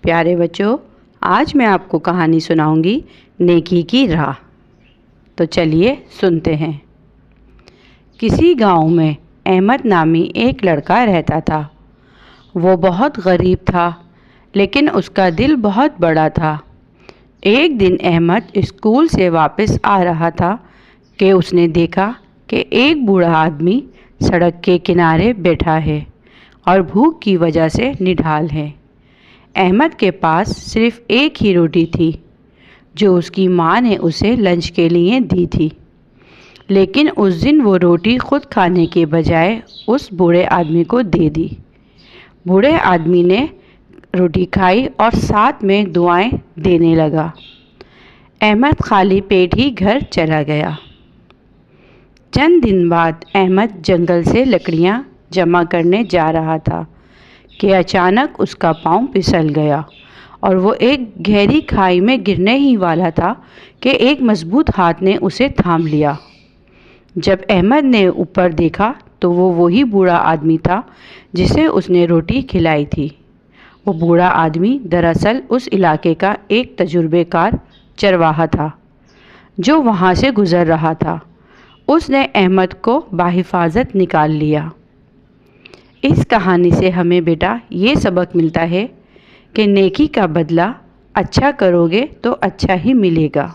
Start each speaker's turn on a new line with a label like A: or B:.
A: پیارے بچوں، آج میں آپ کو کہانی سناؤں گی نیکی کی راہ۔ تو چلیے سنتے ہیں۔ کسی گاؤں میں احمد نامی ایک لڑکا رہتا تھا۔ وہ بہت غریب تھا، لیکن اس کا دل بہت بڑا تھا۔ ایک دن احمد اسکول سے واپس آ رہا تھا کہ اس نے دیکھا کہ ایک بوڑھا آدمی سڑک کے کنارے بیٹھا ہے اور بھوک کی وجہ سے نڈھال ہے۔ احمد کے پاس صرف ایک ہی روٹی تھی جو اس کی ماں نے اسے لنچ کے لیے دی تھی، لیکن اس دن وہ روٹی خود کھانے کے بجائے اس بوڑھے آدمی کو دے دی۔ بوڑھے آدمی نے روٹی کھائی اور ساتھ میں دعائیں دینے لگا۔ احمد خالی پیٹ ہی گھر چلا گیا۔ چند دن بعد احمد جنگل سے لکڑیاں جمع کرنے جا رہا تھا کہ اچانک اس کا پاؤں پھسل گیا اور وہ ایک گہری کھائی میں گرنے ہی والا تھا کہ ایک مضبوط ہاتھ نے اسے تھام لیا۔ جب احمد نے اوپر دیکھا تو وہ وہی بوڑھا آدمی تھا جسے اس نے روٹی کھلائی تھی۔ وہ بوڑھا آدمی دراصل اس علاقے کا ایک تجربے کار چرواہا تھا جو وہاں سے گزر رہا تھا۔ اس نے احمد کو بحفاظت نکال لیا۔ اس کہانی سے ہمیں بیٹا یہ سبق ملتا ہے کہ نیکی کا بدلہ اچھا کرو گے تو اچھا ہی ملے گا۔